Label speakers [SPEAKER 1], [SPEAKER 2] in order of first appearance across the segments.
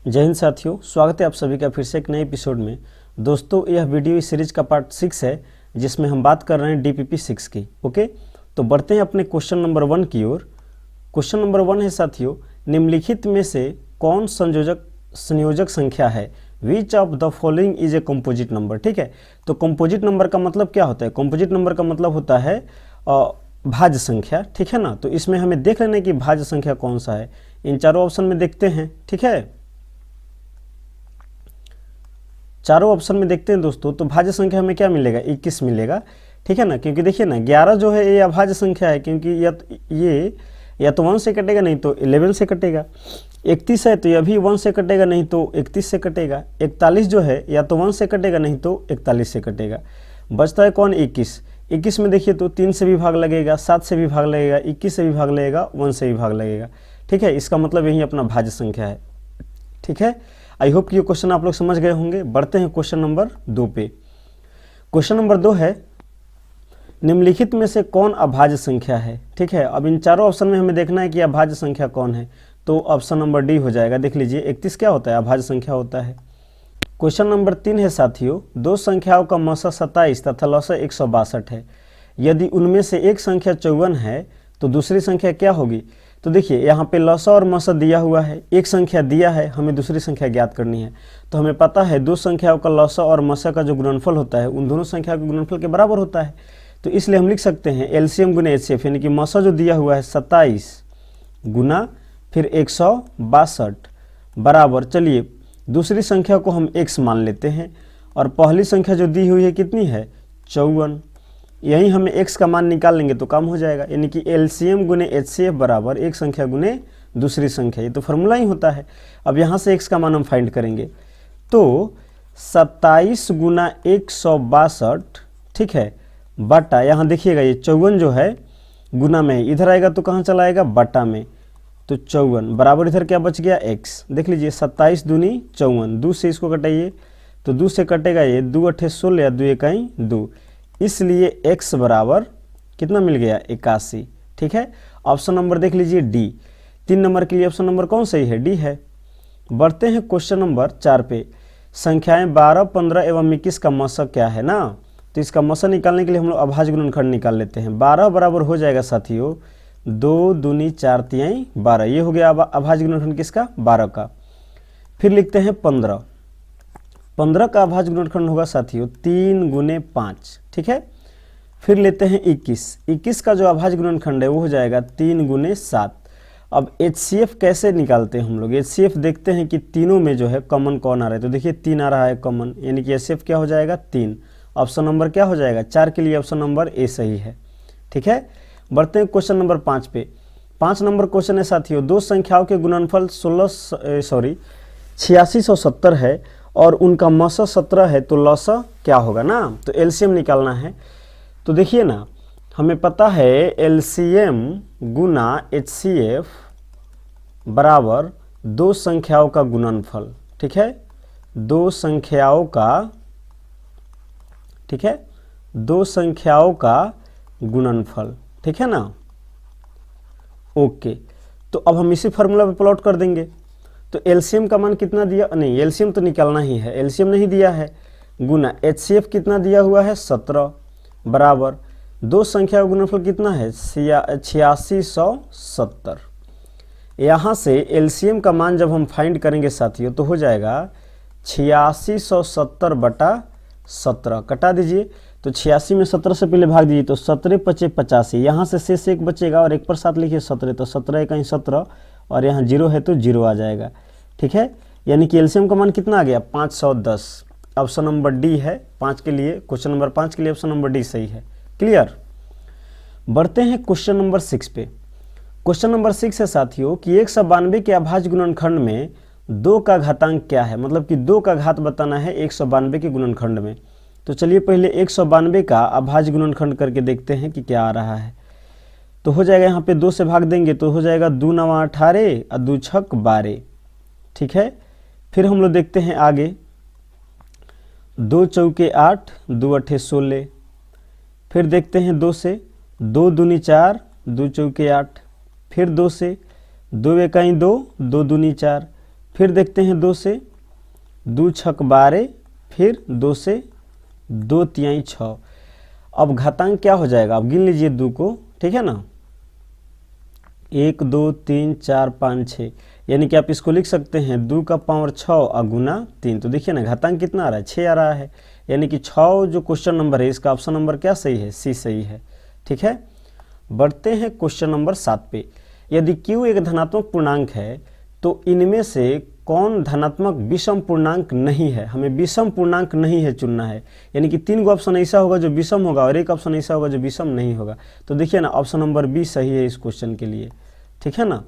[SPEAKER 1] जय हिंद साथियों, स्वागत है आप सभी का फिर से एक नए एपिसोड में। दोस्तों, यह वीडियो इस सीरीज का पार्ट 6 है जिसमें हम बात कर रहे हैं DPP 6 की। ओके, तो बढ़ते हैं अपने क्वेश्चन नंबर 1 की ओर। क्वेश्चन नंबर 1 है साथियों, निम्नलिखित में से कौन संयोजक संख्या है? Which of the following is a composite number. ठीक है, तो कंपोजिट नंबर का मतलब क्या होता है? कंपोजिट नंबर का मतलब होता है भाज्य संख्या। ठीक है ना, तो इसमें हमें देख लेना है कि भाज्य संख्या कौन सा है। इन चारों ऑप्शन में देखते हैं। ठीक है, चारों ऑप्शन में देखते हैं दोस्तों, तो भाज्य संख्या हमें क्या मिलेगा? 21 मिलेगा। ठीक है ना, क्योंकि देखिए ना 11 जो है ये अभाज्य संख्या है, क्योंकि ये या तो 1 से कटेगा नहीं तो 11 से कटेगा। 31 है तो यह भी 1 से कटेगा नहीं तो 31 से कटेगा। 41 जो है या तो 1 से कटेगा नहीं तो 41 से कटेगा। बचता है कौन? 21। 21 में देखिए तो 3 से भी भाग लगेगा, 7 से भी भाग लगेगा, 21 से भी भाग लगेगा, 1 से भी भाग लगेगा। ठीक है, इसका मतलब यही अपना भाज्य संख्या है। ठीक है, आई होप कि ये क्वेश्चन आप लोग समझ गए होंगे। बढ़ते हैं क्वेश्चन नंबर 2 पे। क्वेश्चन नंबर 2 है, निम्नलिखित में से कौन अभाज्य संख्या है? ठीक है, अब इन चारों ऑप्शन में हमें देखना है कि अभाज्य संख्या कौन है, तो ऑप्शन नंबर डी हो जाएगा। देख लीजिए 31 क्या होता है? अभाज्य संख्या होता है। क्वेश्चन नंबर 3 है साथियों, दो संख्याओं का मौसा 27 तथा लौसा 162 है। यदि उनमें से एक संख्या 54 है तो दूसरी संख्या क्या होगी? तो देखिए यहाँ पे लौसा और मौसा दिया हुआ है, एक संख्या दिया है, हमें दूसरी संख्या ज्ञात करनी है। तो हमें पता है दो संख्याओं का लौसा और मौसा का जो गुणनफल होता है उन दोनों संख्याओं के गुणनफल के बराबर होता है। तो इसलिए हम लिख सकते हैं एलसीएम गुना एचसीएफ, यानी कि मौसा जो दिया हुआ है 27 गुना फिर 162 बराबर, चलिए दूसरी संख्या को हम x मान लेते हैं और पहली संख्या जो दी हुई है कितनी है? 54। यही हमें x का मान निकाल लेंगे तो काम हो जाएगा, यानी कि एलसीएम गुने एचसीएफ बराबर एक संख्या गुने दूसरी संख्या। ये तो फॉर्मूला ही होता है। अब यहाँ से x का मान हम फाइंड करेंगे, तो 27 गुना 162, ठीक है, बटा, यहाँ देखिएगा ये 54 जो है गुना में इधर आएगा तो कहाँ चला आएगा? बटा में, तो 54 बराबर इधर क्या बच गया? x। देख लीजिए 27 दूनी 54, 2 से इसको कटाइए तो 2 से कटेगा ये, 2 अठे 16 या 2 इकाई 2, इसलिए x बराबर कितना मिल गया? 81। ठीक है, ऑप्शन नंबर देख लीजिए डी। 3 नंबर के लिए ऑप्शन नंबर कौन सही है? डी है। बढ़ते हैं क्वेश्चन नंबर 4 पे। संख्याएं 12, 15 एवं 21 का मौसा क्या है ना? तो इसका मौसा निकालने के लिए हम लोग अभाज्य गुणनखंड निकाल लेते हैं। 12 बराबर हो जाएगा साथियों 2 दूनी 4 तिहाई 12, ये हो गया अभाज्य गुणनखंड किसका? 12 का। फिर लिखते हैं 15। 15 का अभाज्य गुणनखंड होगा साथियों 3 गुने 5। ठीक है, फिर लेते हैं 21। 21 का जो अभाज्य गुणनखंड है वो हो जाएगा 3 गुने 7। अब HCF कैसे निकालते हैं हम लोग? HCF देखते हैं कि तीनों में जो है कॉमन कौन आ रहा है, तो देखिए 3 आ रहा है कॉमन, यानी कि HCF क्या हो जाएगा? 3। ऑप्शन नंबर क्या हो जाएगा? 4 के लिए ऑप्शन नंबर ए सही है। ठीक है, बढ़ते हैं क्वेश्चन नंबर 5 पे। 5 नंबर क्वेश्चन है साथियों, दो संख्याओं के गुणनफल 8670 है और उनका मौसा 17 है, तो लौसा क्या होगा ना? तो एलसीएम निकालना है। तो देखिए ना, हमें पता है एलसीएम गुना एचसीएफ बराबर दो संख्याओं का गुणनफल। ठीक है, दो संख्याओं का, ठीक है, दो संख्याओं का गुणनफल। ठीक है ना, ओके। तो अब हम इसी फार्मूला पे प्लॉट कर देंगे। तो एलसीएम का मान कितना दिया? नहीं, एलसीएम तो निकालना ही है, एलसीएम नहीं दिया है, गुना एचसीएफ कितना दिया हुआ है? 17 बराबर दो संख्या का गुणनफल कितना है? 8670। यहाँ से एलसीएम का मान जब हम फाइंड करेंगे साथियों तो हो जाएगा 8670 बटा 17, कटा दीजिए। तो 86 में 17 से पहले भाग दीजिए तो 17 पचे 85, यहाँ से शेष एक बचेगा और एक पर साथ लिखिए 17, तो 17 कहीं 17 और यहाँ 0 है तो 0 आ जाएगा। ठीक है, यानी कि एलसीएम का मान कितना आ गया? 510। ऑप्शन नंबर डी है 5 के लिए, क्वेश्चन नंबर 5 के लिए ऑप्शन नंबर डी सही है। क्लियर। बढ़ते हैं क्वेश्चन नंबर 6 पे। क्वेश्चन नंबर 6 है साथियों कि 192 के अभाज्य गुणनखंड में 2 का घातांक क्या है? मतलब कि 2 का घात बताना है 192 के गुणनखंड में। तो चलिए पहले 192 का अभाज्य गुणनखंड करके देखते हैं कि क्या आ रहा है। तो हो जाएगा यहाँ पे 2 से भाग देंगे तो हो जाएगा 2 9 18 और 2 6 12। ठीक है, फिर हम लोग देखते हैं आगे, 2 चौके 8, 2 अठे 16। फिर देखते हैं 2 से, 2 दूनी 4, 2 चौके 8। फिर 2 से, 2 इकाई 2, 2 दूनी 4। फिर देखते हैं 2 से 2 छक 12, फिर 2 से 2 तिहाई 6। अब घातांक क्या हो जाएगा, अब गिन लीजिए 2 को, ठीक है ना, 1 2 3 4 5 6, यानी कि आप इसको लिख सकते हैं 2 का पावर 6 और गुना 3। तो देखिए ना घातांक कितना आ रहा है, 6 आ रहा है, यानी कि 6 जो क्वेश्चन नंबर है इसका ऑप्शन नंबर क्या सही है, सी सही है। ठीक है, बढ़ते हैं क्वेश्चन नंबर 7 पे। यदि Q एक धनात्मक पूर्णांक है तो इनमें से कौन धनात्मक विषम पूर्णांक नहीं है। हमें विषम पूर्णांक नहीं है चुनना है, यानी कि 3 ऑप्शन ऐसा होगा जो विषम होगा और एक ऑप्शन ऐसा होगा जो विषम नहीं होगा। तो देखिए ना ऑप्शन नंबर बी सही है इस क्वेश्चन के लिए, ठीक है ना,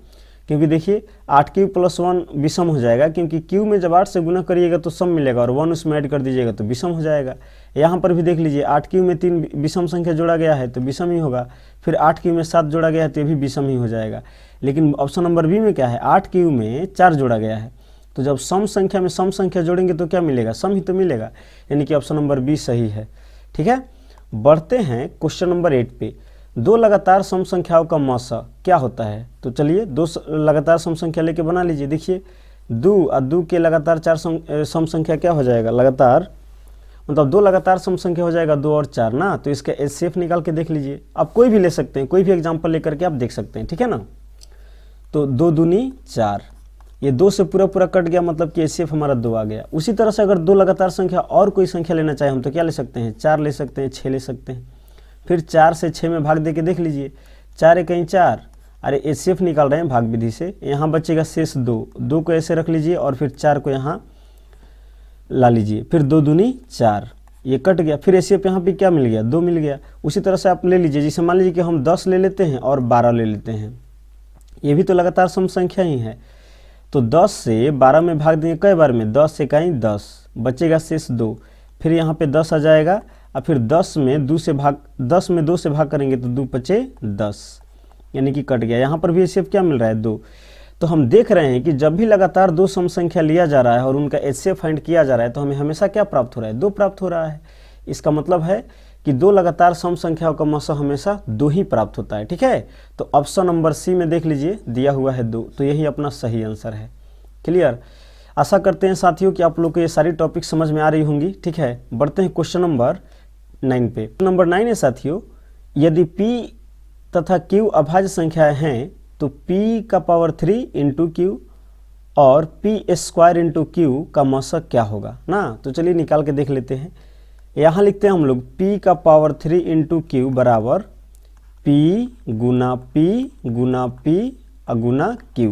[SPEAKER 1] क्योंकि देखिए 8Q + 1 विषम हो जाएगा, क्योंकि Q में जब 8 से गुना करिएगा तो सम मिलेगा और 1 उसमें ऐड कर दीजिएगा तो विषम हो जाएगा। यहाँ पर भी देख लीजिए 8Q में 3 विषम संख्या जोड़ा गया है तो विषम ही होगा, फिर 8Q में 7 जोड़ा गया है तो ये भी विषम ही हो जाएगा। लेकिन ऑप्शन नंबर बी में क्या है, 8Q में 4 जोड़ा गया है, तो जब सम संख्या में सम संख्या जोड़ेंगे तो क्या मिलेगा, सम ही तो मिलेगा, यानी कि ऑप्शन नंबर बी सही है। ठीक है, बढ़ते हैं क्वेश्चन नंबर 8 पे। 2 लगातार सम संख्याओं का मौसा क्या होता है। तो चलिए 2 लगातार सम संख्या लेके बना लीजिए। देखिए 2 और 2 के लगातार 4 सम संख्या क्या हो जाएगा, लगातार मतलब 2 लगातार सम संख्या हो जाएगा 2 और 4 ना। तो इसका एचसीएफ निकाल के देख लीजिए, आप कोई भी ले सकते हैं, कोई भी एग्जाम्पल लेकर के आप देख सकते हैं, ठीक है ना। तो 2 दूनी 4, ये 2 से पूरा पूरा कट गया, मतलब कि एचसीएफ हमारा 2 आ गया। उसी तरह से अगर 2 लगातार संख्या और कोई संख्या लेना चाहे हम तो क्या ले सकते हैं, 4 ले सकते हैं, 6 ले सकते हैं। फिर 4 से 6 में भाग दे के देख लीजिए, 4 एक 4, अरे एचसीएफ निकाल रहे हैं भाग विधि से, यहाँ बचेगा शेष 2 को ऐसे रख लीजिए और फिर 4 को यहाँ ला लीजिए, फिर 2 दूनी 4, ये कट गया, फिर एचसीएफ यहाँ पे क्या मिल गया, 2 मिल गया। उसी तरह से आप ले लीजिए, जैसे मान लीजिए कि हम 10 ले लेते हैं और 12 ले लेते हैं, ये भी तो लगातार सम संख्या ही है। तो 10 से 12 में भाग देंगे कई बार में, 10 से 10, बचेगा शेष 2, फिर यहाँ पे 10 आ जाएगा और फिर 10 में 2 से भाग करेंगे तो 2 पचे 10, यानी कि कट गया। यहाँ पर भी एचसीएफ क्या मिल रहा है, 2। तो हम देख रहे हैं कि जब भी लगातार 2 सम संख्या लिया जा रहा है और उनका एचसीएफ फाइंड किया जा रहा है तो हमें हमेशा क्या प्राप्त हो रहा है, 2 प्राप्त हो रहा है। इसका मतलब है कि 2 लगातार सम संख्याओं का मौसा हमेशा 2 ही प्राप्त होता है। ठीक है, तो ऑप्शन नंबर सी में देख लीजिए दिया हुआ है 2, तो यही अपना सही आंसर है। क्लियर, आशा करते हैं साथियों कि आप लोग को ये सारी टॉपिक समझ में आ रही होंगी। ठीक है, बढ़ते हैं क्वेश्चन नंबर 9 पे। नंबर 9 है साथियों, यदि p तथा q अभाज्य संख्याएं हैं तो p का पावर 3 इंटू क्यू और p² इंटू क्यू का मौसा क्या होगा ना। तो चलिए निकाल के देख लेते हैं। यहाँ लिखते हैं हम लोग p का पावर 3 इंटू क्यू बराबर p गुना p गुना q,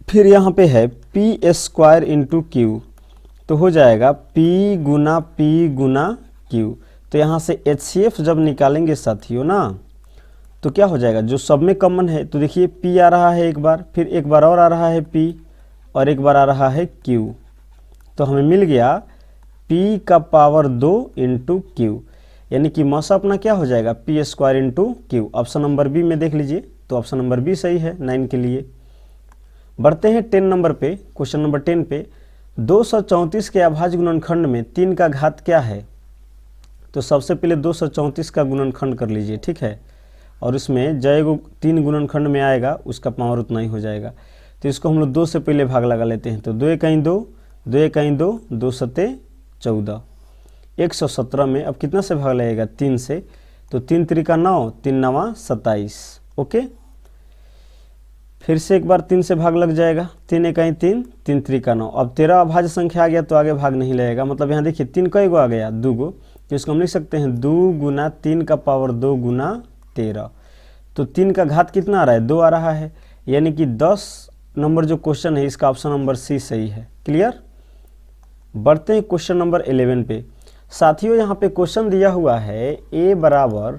[SPEAKER 1] फिर यहाँ पे है p² इंटू क्यू, तो हो जाएगा p गुना q। तो यहाँ से HCF जब निकालेंगे साथियों ना तो क्या हो जाएगा, जो सब में कॉमन है, तो देखिए p आ रहा है एक बार, फिर एक बार और आ रहा है p और एक बार आ रहा है q, तो हमें मिल गया p का पावर 2 इंटू क्यू, यानी कि मौसा अपना क्या हो जाएगा, p² into Q. Option number B में देख लीजिए, तो ऑप्शन नंबर बी सही है 9 के लिए। बढ़ते हैं 10 नंबर पे, क्वेश्चन नंबर 10 पे। 234 के अभाज्य गुणनखंड में 3 का घात क्या है। तो सबसे पहले 234 का गुणनखंड कर लीजिए, ठीक है, और इसमें जय 3 गुणनखंड में आएगा उसका पावर उतना ही हो जाएगा। तो इसको हम लोग 2 से पहले भाग लगा लेते हैं, तो 2 1 2, 2 1 2, 2 7 14, 117 में अब कितना से भाग लगेगा, 3 से, तो 3 3 का 9, 3 9 27। ओके, फिर से एक बार 3 से भाग लग जाएगा, 3 1 3, 3 3 का 9। अब 13 अभाज्य संख्या आ गया तो आगे भाग नहीं लगेगा, मतलब यहाँ देखिए 3 कई गो आ गया, 2 गो, तो इसको हम लिख सकते हैं 2 गुना 3 का पावर 2 गुना 13। तो 3 का घात कितना आ रहा है, 2 आ रहा है, यानी कि 10 नंबर जो क्वेश्चन है इसका ऑप्शन नंबर सी सही है। क्लियर, बढ़ते हैं क्वेश्चन नंबर 11 पे। साथियों यहाँ पे क्वेश्चन दिया हुआ है a बराबर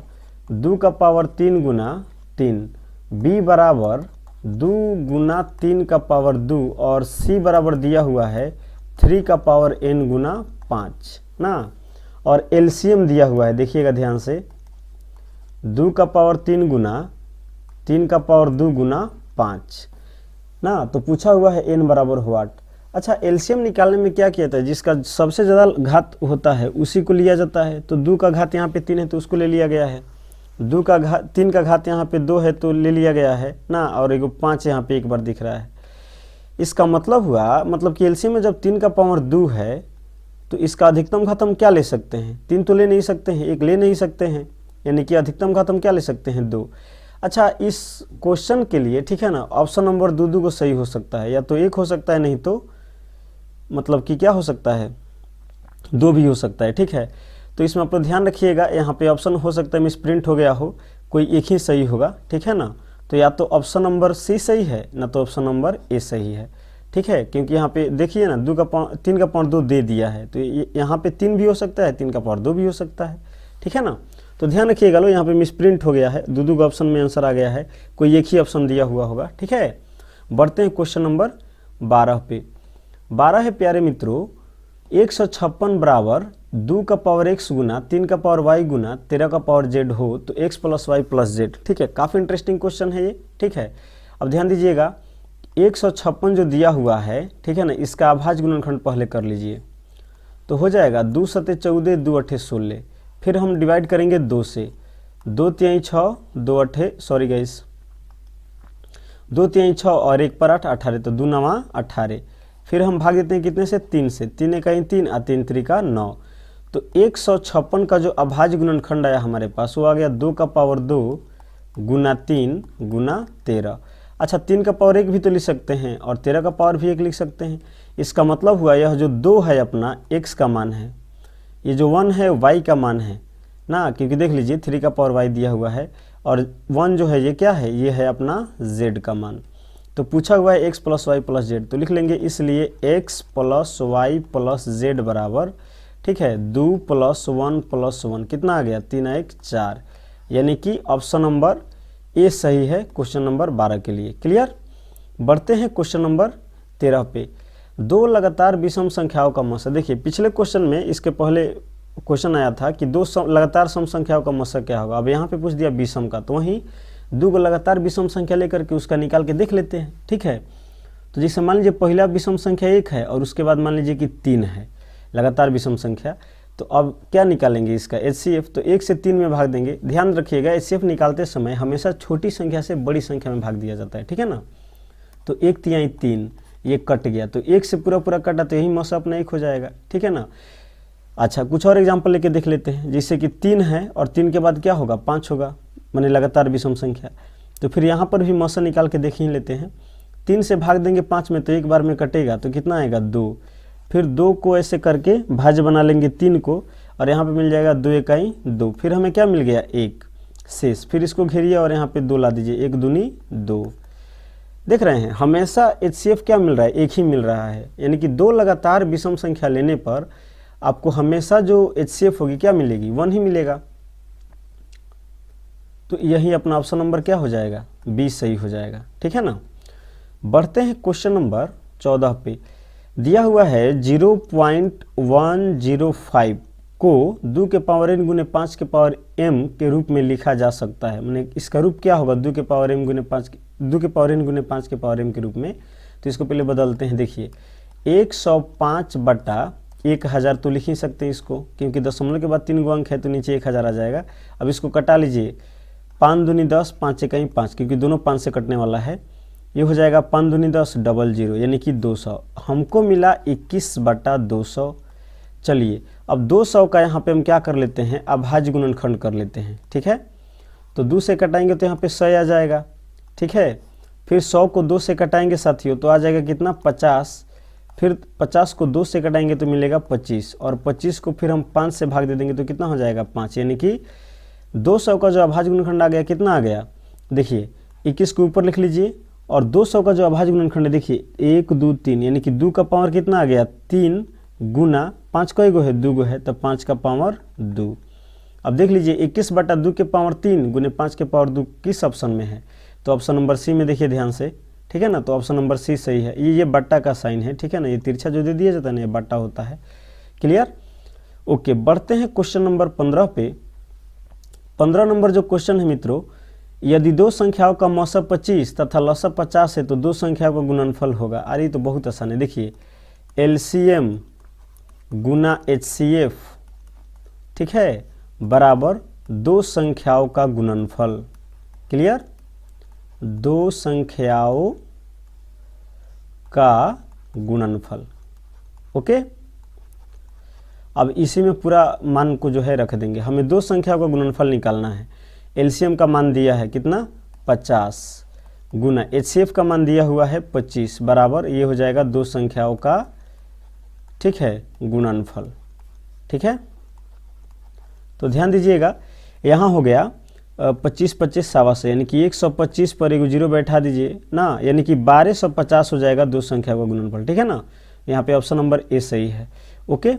[SPEAKER 1] 2 का पावर 3 गुना 3, b बराबर 2 गुना 3 का पावर 2 और c बराबर दिया हुआ है 3 का पावर n गुना 5 ना। और एलसीएम दिया हुआ है, देखिएगा ध्यान से, 2 का पावर 3 गुना 3 का पावर 2 गुना 5 ना। तो पूछा हुआ है n बराबर व्हाट। अच्छा, एलसीएम निकालने में क्या किया था, जिसका सबसे ज़्यादा घात होता है उसी को लिया जाता है। तो 2 का घात यहाँ पे 3 है तो उसको ले लिया गया है, 3 का घात यहाँ पे 2 है तो ले लिया गया है ना, और एगो 5 यहाँ पे एक बार दिख रहा है। इसका मतलब हुआ, मतलब कि एलसीएम में जब 3 का पावर 2 है तो इसका अधिकतम घात हम क्या ले सकते हैं, 3 तो ले नहीं सकते हैं, 1 ले नहीं सकते हैं, यानी कि अधिकतम घात हम क्या ले सकते हैं, 2। अच्छा, इस क्वेश्चन के लिए ठीक है ना, ऑप्शन नंबर 2 को सही हो सकता है, या तो 1 हो सकता है, नहीं तो मतलब कि क्या हो सकता है, 2 भी हो सकता है। ठीक है, तो इसमें आप लोग ध्यान रखिएगा, यहाँ पे ऑप्शन हो सकता है मिस प्रिंट हो गया हो, कोई एक ही सही होगा। ठीक है ना, तो या तो ऑप्शन नंबर सी सही है, ना तो ऑप्शन नंबर ए सही है। ठीक है, क्योंकि यहाँ पे देखिए ना 3 का पावर 2 दे दिया है, तो यहाँ पे 3 भी हो सकता है, 3 का पावर 2 भी हो सकता है। ठीक है ना, तो ध्यान रखिएगा लो, यहाँ पे मिस प्रिंट हो गया है, 2 का ऑप्शन में आंसर आ गया है, कोई एक ही ऑप्शन दिया हुआ होगा। ठीक है, बढ़ते हैं क्वेश्चन नंबर 12 पे। 12 है प्यारे मित्रों, 156 बराबर 2 का पावर x गुना 3 का पावर y गुना 13 का पावर z हो तो x plus Y plus z। ठीक है, काफ़ी इंटरेस्टिंग क्वेश्चन है ये। ठीक है, अब ध्यान दीजिएगा, 156 जो दिया हुआ है, ठीक है ना, इसका अभाज्य गुणनखंड पहले कर लीजिए, तो हो जाएगा 2 सते 14, 2 अठे 16, फिर हम डिवाइड करेंगे 2 से, 2 तिहाई 6, 2 अठे, सॉरी गाइस, 2 तिहाई 6 और 1 पर 8, 18, तो 2 नवा 18, फिर हम भाग देते हैं कितने से, 3 से, 3 इकाई 3 और 3 त्रिका 9, तो 156 का जो अभाज्य गुणनखंड आया हमारे पास वो आ गया 2 का पावर 2 गुना 3 गुना 13। अच्छा, 3 का पावर 1 भी तो लिख सकते हैं और 13 का पावर भी 1 लिख सकते हैं। इसका मतलब हुआ यह जो 2 है अपना x का मान है, ये जो 1 है y का मान है ना, क्योंकि देख लीजिए 3 का पावर y दिया हुआ है और 1 जो है ये क्या है, ये है अपना z का मान। तो पूछा हुआ है x plus Y plus Z, तो लिख लेंगे इसलिए x plus Y plus Z बराबर, ठीक है, 2 प्लस 1 प्लस 1 कितना आ गया, 3 1 4, यानी कि ऑप्शन नंबर ए सही है क्वेश्चन नंबर 12 के लिए। क्लियर, बढ़ते हैं क्वेश्चन नंबर 13 पे। 2 लगातार विषम संख्याओं का मस्सा। देखिए पिछले क्वेश्चन में इसके पहले क्वेश्चन आया था कि 2 लगातार सम संख्याओं का मस्सा क्या होगा, अब यहाँ पे पूछ दिया विषम का, तो वहीं 2 लगातार विषम संख्या लेकर के उसका निकाल के देख लेते हैं। ठीक है, तो जैसे मान लीजिए पहला विषम संख्या 1 है और उसके बाद मान लीजिए कि 3 है लगातार विषम संख्या, तो अब क्या निकालेंगे इसका HCF, तो 1 से 3 में भाग देंगे। ध्यान रखिएगा HCF निकालते समय हमेशा छोटी संख्या से बड़ी संख्या में भाग दिया जाता है। ठीक है ना, तो 1 तिहाई 3 ये कट गया, तो 1 से पूरा पूरा कटा तो यही मस्सा अपना 1 हो जाएगा। ठीक है ना, अच्छा कुछ और एग्जाम्पल लेके देख लेते हैं, जैसे कि 3 है और 3 के बाद क्या होगा, 5 होगा, माने लगातार विषम संख्या, तो फिर यहाँ पर भी मस्सा निकाल के देख ही लेते हैं। 3 से भाग देंगे 5 में तो एक बार में कटेगा, तो कितना आएगा 2, फिर 2 को ऐसे करके भाज्य बना लेंगे 3 को और यहाँ पे मिल जाएगा 2 इकाई 2, फिर हमें क्या मिल गया 1 शेष, फिर इसको घेरिए और यहाँ पे 2 ला दीजिए, 1 दूनी 2। देख रहे हैं हमेशा HCF क्या मिल रहा है, 1 ही मिल रहा है, यानी कि 2 लगातार विषम संख्या लेने पर आपको हमेशा जो HCF होगी क्या मिलेगी, 1 ही मिलेगा। तो यही अपना ऑप्शन नंबर क्या हो जाएगा, 20 सही हो जाएगा। ठीक है ना, बढ़ते हैं क्वेश्चन नंबर 14 पे। दिया हुआ है 0.105 को 2 के पावर n गुने 5 के पावर m के रूप में लिखा जा सकता है, माने इसका रूप क्या होगा, 2 के पावर n गुने 5 के पावर m के रूप में। तो इसको पहले बदलते हैं, देखिए 105 बटा 1000 तो लिख ही सकते हैं इसको, क्योंकि दशमलव के बाद 3 अंक है तो नीचे 1000 आ जाएगा। अब इसको कटा लीजिए, 5 दूनी 10, 5 इकाई 5, क्योंकि दोनों 5 से कटने वाला है, ये हो जाएगा 5 दूनी 10 00, यानी कि 200। हमको मिला 21 बटा 200। चलिए अब 200 का यहाँ पे हम क्या कर लेते हैं, अभाज्य गुणनखंड कर लेते हैं। ठीक है, तो 2 से कटाएंगे तो यहाँ पे 100 आ जाएगा। ठीक है, फिर 100 को 2 से कटाएंगे साथियों तो आ जाएगा कितना 50, फिर 50 को 2 से कटाएंगे तो मिलेगा 25, और 25 को फिर हम 5 से भाग दे देंगे तो कितना हो जाएगा 5, यानी कि 200 का जो अभाज्य गुणनखंड आ गया कितना आ गया, देखिए 21 को ऊपर लिख लीजिए, और 200 का जो अभाज्य गुणनखंड है देखिए 1 2 3, यानी कि 2 का पावर कितना आ गया 3 गुना 5 कई गो है 2 गो है, तो 5 का पावर 2। अब देख लीजिए 21 बटा 2 के पावर 3 गुने 5 के पावर 2 किस ऑप्शन में है, तो ऑप्शन नंबर सी में देखिए ध्यान से। ठीक है ना, तो ऑप्शन नंबर सी सही है। ये बट्टा का साइन है। ठीक है ना, ये तिरछा जो दे दिया जाता है ना ये बट्टा होता है। क्लियर, ओके, बढ़ते हैं क्वेश्चन नंबर 15 पे। 15 नंबर जो क्वेश्चन है मित्रों, यदि 2 संख्याओं का मौसा 25 तथा लसा 50 है तो 2 संख्याओं का गुणनफल होगा। अरे तो बहुत आसान है, देखिए LCM गुना HCF, ठीक है, बराबर 2 संख्याओं का गुणनफल। क्लियर, 2 संख्याओं का गुणनफल। ओके, अब इसी में पूरा मान को जो है रख देंगे। हमें दो संख्याओं का गुणनफल निकालना है। एलसीएम का मान दिया है कितना 50 गुना एचसीएफ का मान दिया हुआ है 25 बराबर ये हो जाएगा दो संख्याओं का, ठीक है, गुणनफल। ठीक है, तो ध्यान दीजिएगा यहाँ हो गया 25 25 सवा यानी कि 125 पर एक जीरो बैठा दीजिए ना, यानी कि 1250 हो जाएगा दो संख्या का गुणनफल। ठीक है ना, यहाँ पे ऑप्शन नंबर ए सही है। ओके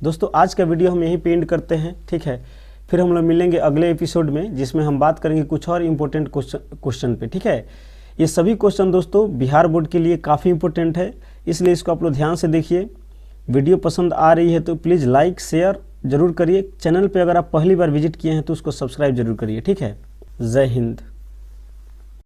[SPEAKER 1] दोस्तों, आज का वीडियो हम यहीं पे एंड करते हैं। ठीक है, फिर हम लोग मिलेंगे अगले एपिसोड में जिसमें हम बात करेंगे कुछ और इम्पोर्टेंट क्वेश्चन पे। ठीक है, ये सभी क्वेश्चन दोस्तों बिहार बोर्ड के लिए काफ़ी इंपॉर्टेंट है, इसलिए इसको आप लोग ध्यान से देखिए। वीडियो पसंद आ रही है तो प्लीज़ लाइक शेयर जरूर करिए। चैनल पे अगर आप पहली बार विजिट किए हैं तो उसको सब्सक्राइब जरूर करिए। ठीक है, जय हिंद।